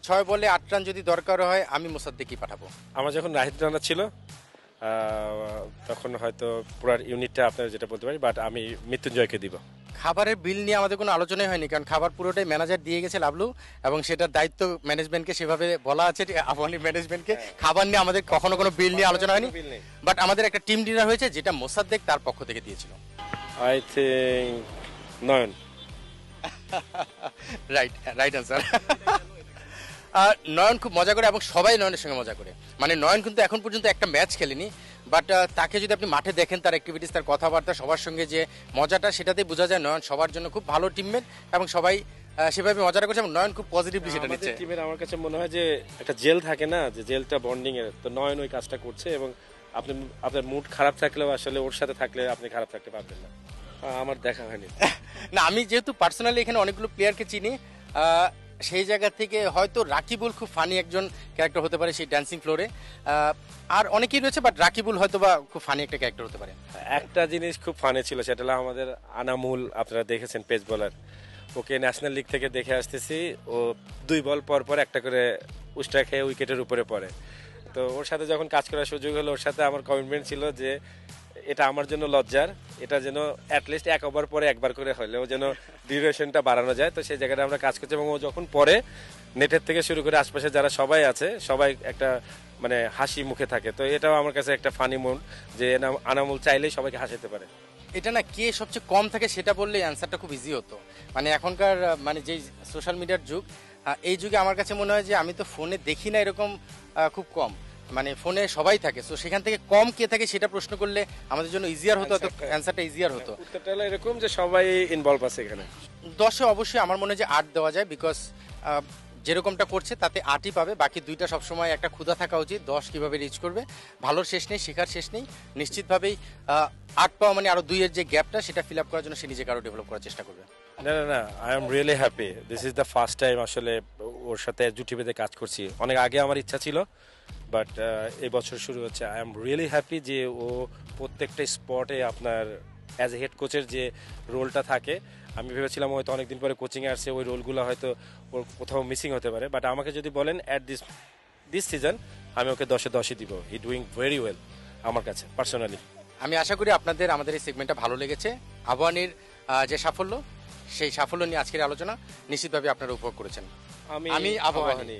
6 বলে 8 রান যদি দরকার হয় আমি মোসাদ্দেকই পাঠাবো। আমার যখন রাহিত রানা ছিল তখন হয়তো পুরো ইউনিটটা আপনারা যেটা বলতে পারি, বাট আমি মৃত্যুঞ্জয়কে দিব। খাবারের বিল নিয়ে আমাদের কোনো আলোচনাই হয়নি, কারণ খাবার পুরোটাই ম্যানেজার দিয়ে গেছে লাভলু, এবং সেটার দায়িত্ব ম্যানেজমেন্টকে সেভাবে বলা আছে আফগানি ম্যানেজমেন্টকে। খাবার নিয়ে আমাদের কখনো কোনো বিল নিয়ে আলোচনা হয়নি, বাট আমাদের একটা টিম ডিনার হয়েছে যেটা মোসাদ্দেক তার পক্ষ থেকে দিয়েছিল। I think Nayan. Right answer. Nayan খুব মজা করে এবং সবাই নয়নের সঙ্গে মজা করে। মানে নয়ন কিন্তু এখন পর্যন্ত একটা ম্যাচ খেলেনি, বাট তাকে যদি আপনি মাঠে দেখেন, তার অ্যাক্টিভিটিস, তার কথাবার্তা, সবার সঙ্গে যে মজাটা, সেটাতেই বোঝা যায় নয়ন সবার জন্য খুব ভালো টিমমেট, এবং সবাই সেভাবে মজাটা করছে এবং নয়ন খুব পজিটিভলি সেটা নিচ্ছে। টিমের আমার কাছে মনে হয় যে একটা জেল থাকে না, যে জেলটা বন্ডিং এর, তো নয়ন ওই কাজটা করছে। এবং আপনি আপনার মুড খারাপ থাকলেও আসলে ওর সাথে থাকলে আপনি খারাপ থাকতে পারবেন না। আমার দেখা হয়নি না, আমি যেহেতু পার্সোনালি এখানে অনেকগুলো প্লেয়ারকে চিনি, সেই জায়গা থেকে হয়তো রাকিবুল খুব ফানি একজন ক্যারেক্টার হতে পারে সেই ড্যান্সিং ফ্লোরে। আর অনেকেই রয়েছে, বাট রাকিবুল হয়তো বা খুব ফানি একটা ক্যারেক্টার হতে পারে। একটা জিনিস খুব ফানি ছিল, সেটা হলো আমাদের আনামুল, আপনারা দেখেছেন পেস বোলার, ওকে ন্যাশনাল লিগ থেকে দেখে আসতেছি, ও 2 বল পর পর একটা করে উস্টা খেয়ে উইকেটের উপরে পড়ে। তো ওর সাথে যখন কাজ করার সুযোগ হলো, ওর সাথে আমার কমিটমেন্ট ছিল যে এটা আমার জন্য লজ্জার, এটা যেন অ্যাটলিস্ট 1 ওভার পরে একবার করে হলেও যেন ডিউরেশনটা বাড়ানো যায়। তো সেই জায়গাটা আমরা কাজ করছি, এবং ও যখন পরে নেটের থেকে শুরু করে আশপাশে যারা সবাই আছে, সবাই একটা মানে হাসি মুখে থাকে। তো এটাও আমার কাছে একটা ফানি মুড, যে আনামুল চাইলেই সবাইকে হাসাতে পারে। এটা না, কে সবচেয়ে কম থাকে সেটা বললে অ্যান্সারটা খুব ইজি হতো। মানে এখনকার মানে যেই সোশ্যাল মিডিয়ার যুগ, এই যুগে আমার কাছে মনে হয় যে আমি তো ফোনে দেখি না এরকম খুব কম, মানে ফোনে সবাই থাকে, তো সেখান থেকে কম কে থাকে সেটা প্রশ্ন করলে আমাদের জন্য ইজিয়ার হতো, অ্যান্সারটা ইজিয়ার হতো। উত্তরটা হলো এরকম যে সবাই ইনভলভ আছে এখানে। 10-এ অবশ্যই আমার মনে হয় যে 8 দেওয়া যায়, বিকজ যেরকমটা করছে তাতে 8ই পাবে, বাকি 2টা সবসময় একটা ক্ষুধা থাকা উচিত। 10 কিভাবে রিচ করবে, ভালোর শেষ নেই, শেখার শেষ নেই, নিশ্চিতভাবেই 8 পাওয়া মানে আরো 2 এর যে গ্যাপটা সেটা ফিল আপ করার জন্য সে নিজেকে আরো ডেভেলপ করার চেষ্টা করবে। না, I am really happy. This is the first time আসলে ওর সাথে জুটি বেঁধে কাজ করছি। অনেক আগে আমার ইচ্ছা ছিল, বাট এই বছর শুরু হচ্ছে। আই এম রিয়েলি হ্যাপি যে ও প্রত্যেকটা স্পটে আপনার অ্যাজ এ হেড কোচের যে রোলটা থাকে, আমি ভেবেছিলাম হয়তো অনেকদিন পরে কোচিংয়ে আসছে, ওই রোলগুলো হয়তো ওর কোথাও মিসিং হতে পারে। বাট আমাকে যদি বলেন অ্যাট দিস সিজন, আমি ওকে 10-এ 10ই দিব। হি ডুইং ভেরি ওয়েল আমার কাছে পার্সোনালি। আমি আশা করি আমাদের এই সেগমেন্টটা ভালো লেগেছে। আবাহনীর যে সাফল্য, সেই সাফল্য নিয়ে আজকের আলোচনা নিশ্চিতভাবে আপনারা উপভোগ করেছেন। আমি আবাহনী।